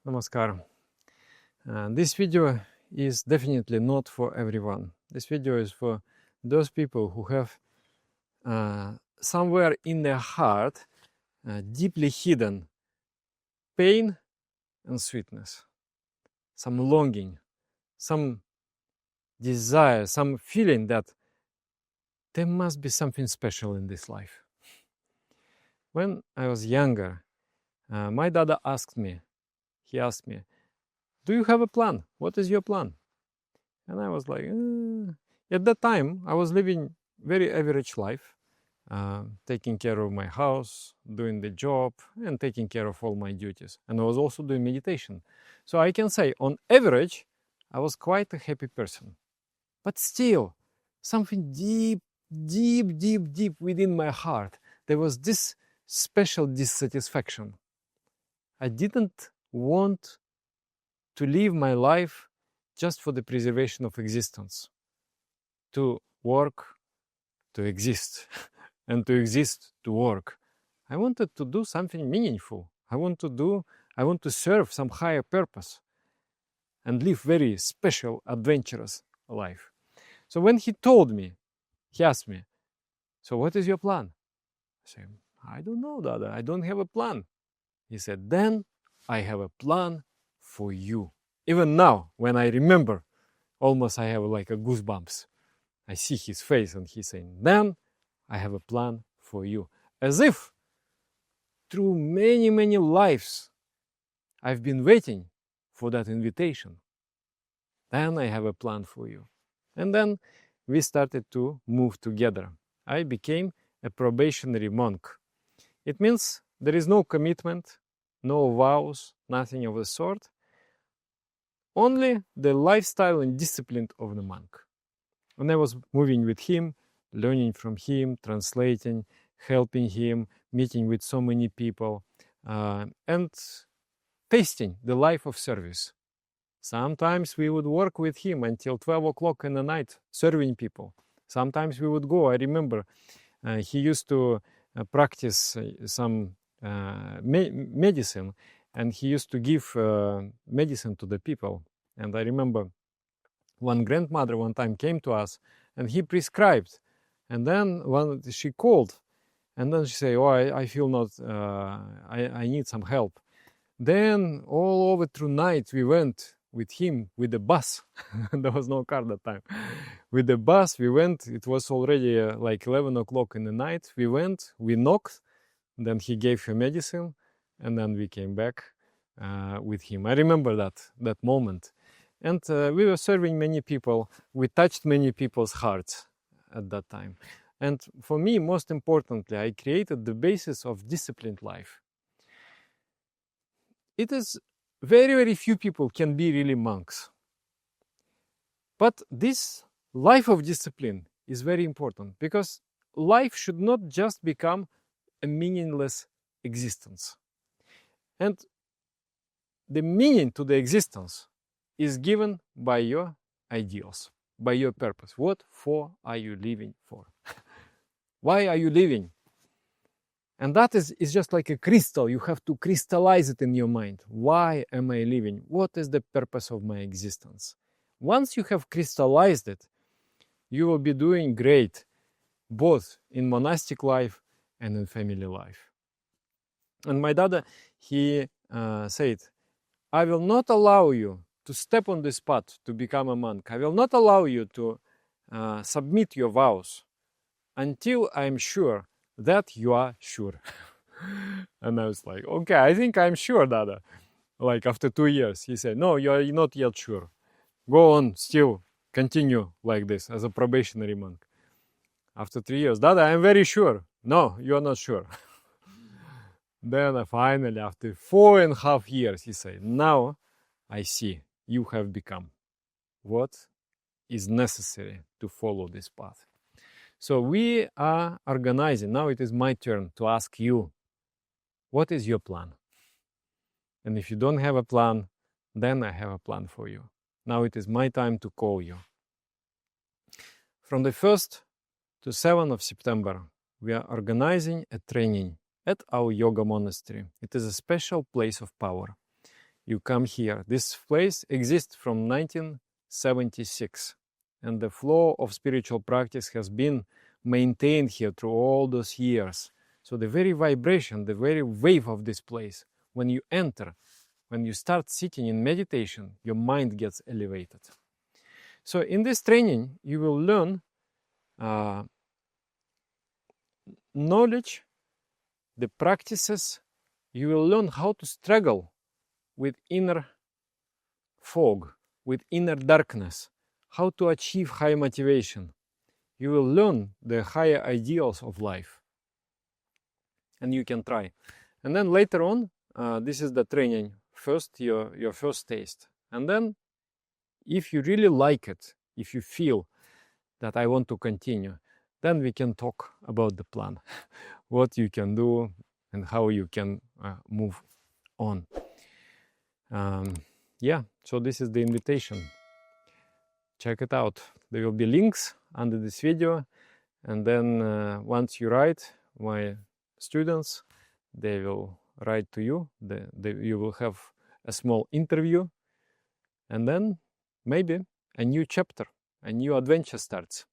Namaskar. This video is definitely not for everyone. This video is for those people who have somewhere in their heart deeply hidden pain and sweetness, some longing, some desire, some feeling that there must be something special in this life. When I was younger, my dad asked me, do you have a plan? What is your plan? And I was like, At that time, I was living very average life, taking care of my house, doing the job, and taking care of all my duties. And I was also doing meditation. So I can say, on average, I was quite a happy person. But still, something deep within my heart, there was this special dissatisfaction. I didn't want to live my life just for the preservation of existence, to work, to exist, and to exist, to work. I wanted to do something meaningful. I want to serve some higher purpose and live very special, adventurous life. So when he asked me, so what is your plan? I said, I don't know, Dada, I don't have a plan. He said, then I have a plan for you. Even now, when I remember, almost I have like a goosebumps. I see his face and he's saying, then I have a plan for you. As if through many lives, I've been waiting for that invitation. Then I have a plan for you. And then we started to move together. I became a probationary monk. It means there is no commitment, no vows, nothing of the sort. Only the lifestyle and discipline of the monk. And I was moving with him, learning from him, translating, helping him, meeting with so many people, and tasting the life of service. Sometimes we would work with him until 12 o'clock in the night, serving people. Sometimes we would go. I remember he used to practice some medicine, and he used to give medicine to the people. And I remember one grandmother one time came to us, and he prescribed. And then she called, and then she said, I feel not, I need some help. Then all over through night we went with him with the bus. There was no car that time. With the bus we went. It was already like 11 o'clock in the night. We went, we knocked, then he gave her medicine, and then we came back with him. I remember that moment. And we were serving many people. We touched many people's hearts at that time. And for me, most importantly, I created the basis of disciplined life. It is very few people can be really monks. But this life of discipline is very important, because life should not just become a meaningless existence. And the meaning to the existence is given by your ideals, by your purpose. What for are you living for? Why are you living? And that is just like a crystal. You have to crystallize it in your mind. Why am I living? What is the purpose of my existence? Once you have crystallized it, you will be doing great, both in monastic life and in family life. And my dada, he said, I will not allow you to step on this path to become a monk. I will not allow you to submit your vows until I'm sure that you are sure. And I was like, okay, I think I'm sure, Dada. Like after 2 years, he said, no, you're not yet sure. Go on, still continue like this as a probationary monk. After 3 years, Dada, I'm very sure. No, you're not sure. Then finally, after 4.5 years, he said, now I see you have become what is necessary to follow this path. So we are organizing. Now it is my turn to ask you, what is your plan? And if you don't have a plan, then I have a plan for you. Now it is my time to call you. From the 1st to 7th of September, we are organizing a training at our yoga monastery. It is a special place of power. you come here. This place exists from 1976, and the flow of spiritual practice has been maintained here through all those years. So the very vibration, the very wave of this place, when you enter, when you start sitting in meditation, your mind gets elevated. So in this training, you will learn knowledge, the practices. You will learn how to struggle with inner fog, with inner darkness, how to achieve high motivation. You will learn the higher ideals of life. And you can try. And then later on, this is the training. First, your first taste. And then, if you really like it, if you feel that I want to continue, then we can talk about the plan, what you can do and how you can move on. Yeah, so this is the invitation. Check it out. There will be links under this video, and then once you write, my students, they will write to you. You will have a small interview, and then maybe a new chapter, a new adventure starts.